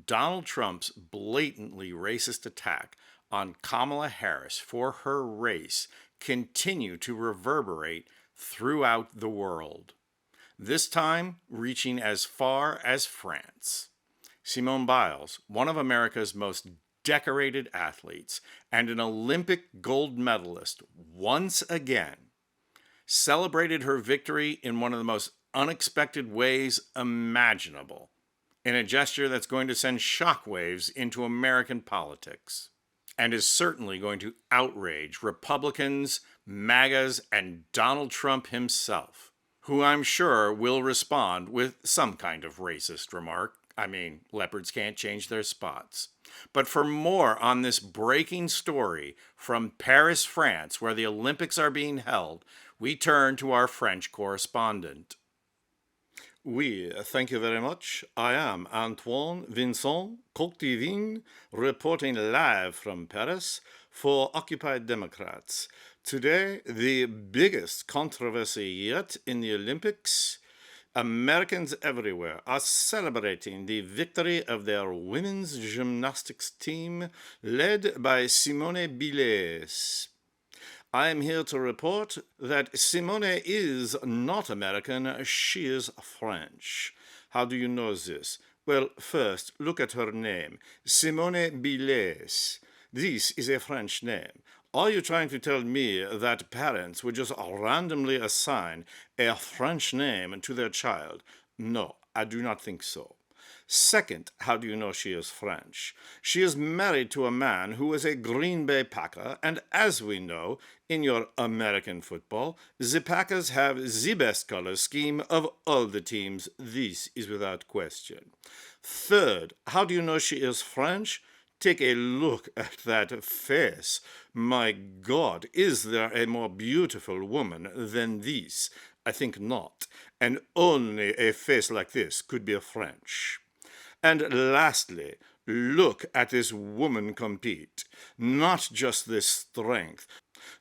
Donald Trump's blatantly racist attack on Kamala Harris for her race continue to reverberate throughout the world, this time reaching as far as France. Simone Biles, one of America's most decorated athletes and an Olympic gold medalist once again, celebrated her victory in one of the most unexpected ways imaginable, in a gesture that's going to send shockwaves into American politics, and is certainly going to outrage Republicans, MAGAs, and Donald Trump himself, who I'm sure will respond with some kind of racist remark. I mean, leopards can't change their spots. But for more on this breaking story from Paris, France, where the Olympics are being held, we turn to our French correspondent. Oui, thank you very much. I am Antoine Vincent Coquevin, reporting live from Paris for Occupied Democrats. Today, the biggest controversy yet in the Olympics. Americans everywhere are celebrating the victory of their women's gymnastics team led by Simone Biles. I am here to report that Simone is not American, she is French. How do you know this? Well, first, look at her name, Simone Biles. This is a French name. Are you trying to tell me that parents would just randomly assign a French name to their child? No, I do not think so. Second, how do you know she is French? She is married to a man who is a Green Bay Packer, and as we know, in your American football, the Packers have the best color scheme of all the teams. This is without question. Third, how do you know she is French? Take a look at that face. My God, is there a more beautiful woman than this? I think not. And only a face like this could be French. And lastly, look at this woman compete. Not just the strength,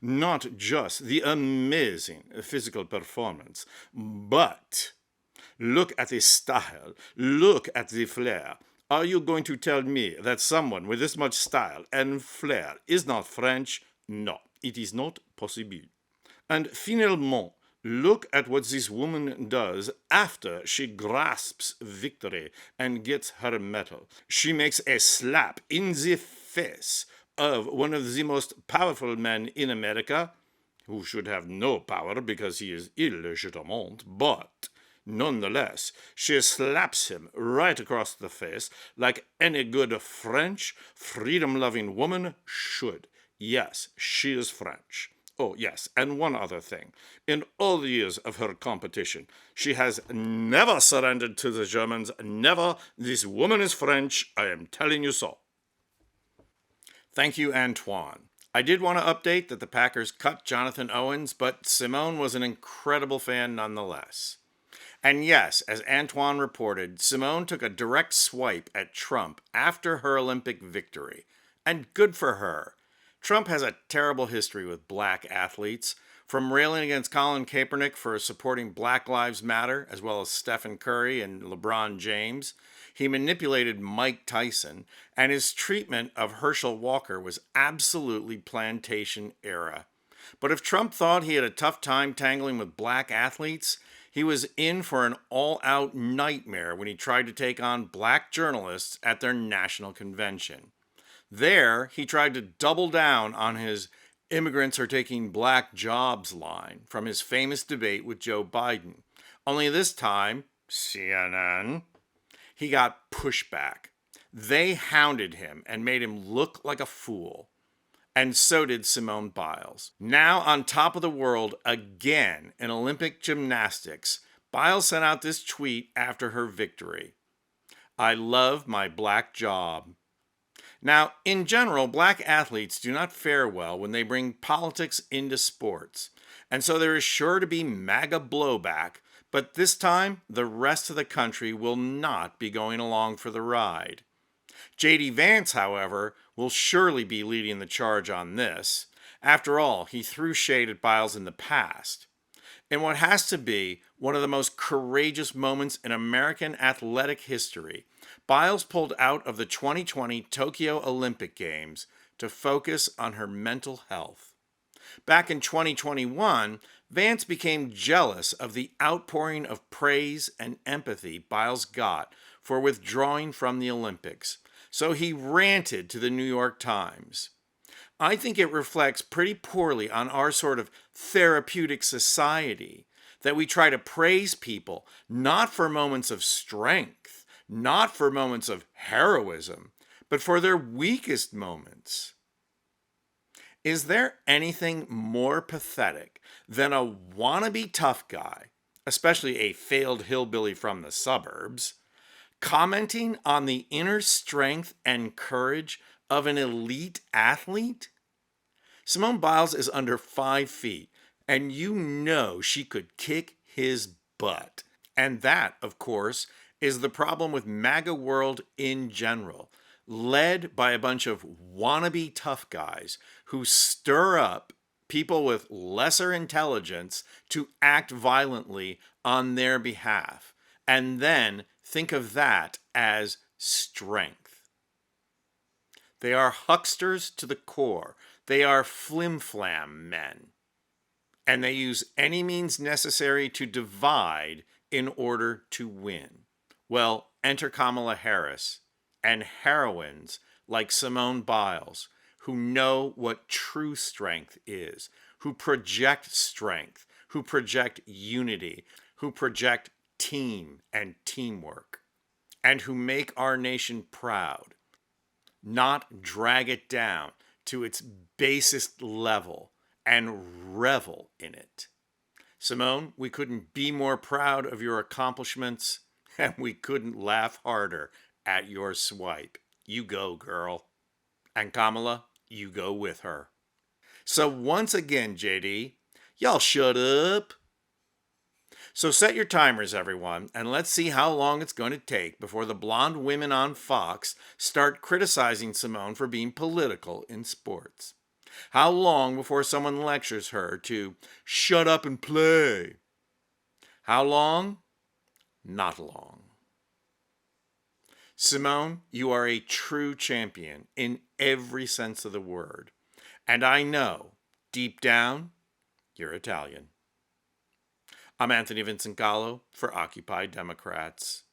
not just the amazing physical performance, but look at the style, look at the flair. Are you going to tell me that someone with this much style and flair is not French? No, it is not possible. And finalement, look at what this woman does after she grasps victory and gets her medal. She makes a slap in the face of one of the most powerful men in America, who should have no power because he is illegitimate, but nonetheless, she slaps him right across the face like any good French, freedom-loving woman should. Yes, she is French. Oh, yes, and one other thing. In all the years of her competition, she has never surrendered to the Germans. Never. This woman is French. I am telling you so. Thank you, Antoine. I did want to update that the Packers cut Jonathan Owens, but Simone was an incredible fan nonetheless. And yes, as Antoine reported, Simone took a direct swipe at Trump after her Olympic victory. And good for her. Trump has a terrible history with black athletes, from railing against Colin Kaepernick for supporting Black Lives Matter, as well as Stephen Curry and LeBron James. He manipulated Mike Tyson, and his treatment of Herschel Walker was absolutely plantation era. But if Trump thought he had a tough time tangling with black athletes, he was in for an all-out nightmare when he tried to take on black journalists at their national convention. There, he tried to double down on his immigrants are taking black jobs line from his famous debate with Joe Biden. Only this time, CNN, he got pushback. They hounded him and made him look like a fool. And so did Simone Biles. Now on top of the world again in Olympic gymnastics, Biles sent out this tweet after her victory. I love my black job. Now, in general, black athletes do not fare well when they bring politics into sports, and so there is sure to be MAGA blowback, but this time, the rest of the country will not be going along for the ride. J.D. Vance, however, will surely be leading the charge on this. After all, he threw shade at Biles in the past. In what has to be one of the most courageous moments in American athletic history, Biles pulled out of the 2020 Tokyo Olympic Games to focus on her mental health. Back in 2021, Vance became jealous of the outpouring of praise and empathy Biles got for withdrawing from the Olympics, so he ranted to the New York Times. I think it reflects pretty poorly on our sort of therapeutic society that we try to praise people not for moments of strength, not for moments of heroism, but for their weakest moments. Is there anything more pathetic than a wannabe tough guy, especially a failed hillbilly from the suburbs, commenting on the inner strength and courage of an elite athlete? Simone Biles is under 5 feet, and you know she could kick his butt. And that, of course, is the problem with MAGA world in general, led by a bunch of wannabe tough guys who stir up people with lesser intelligence to act violently on their behalf, and then think of that as strength. They are hucksters to the core. They are flim-flam men. And they use any means necessary to divide in order to win. Well, enter Kamala Harris and heroines like Simone Biles, who know what true strength is, who project strength, who project unity, who project team and teamwork, and who make our nation proud, not drag it down to its basest level and revel in it. Simone, we couldn't be more proud of your accomplishments, and we couldn't laugh harder at your swipe. You go, girl. And Kamala, you go with her. So once again, JD, y'all shut up. So set your timers, everyone, and let's see how long it's going to take before the blonde women on Fox start criticizing Simone for being political in sports. How long before someone lectures her to shut up and play? How long? Not long. Simone, you are a true champion in every sense of the word. And I know, deep down, you're Italian. I'm Anthony Vincent Gallo for Occupy Democrats.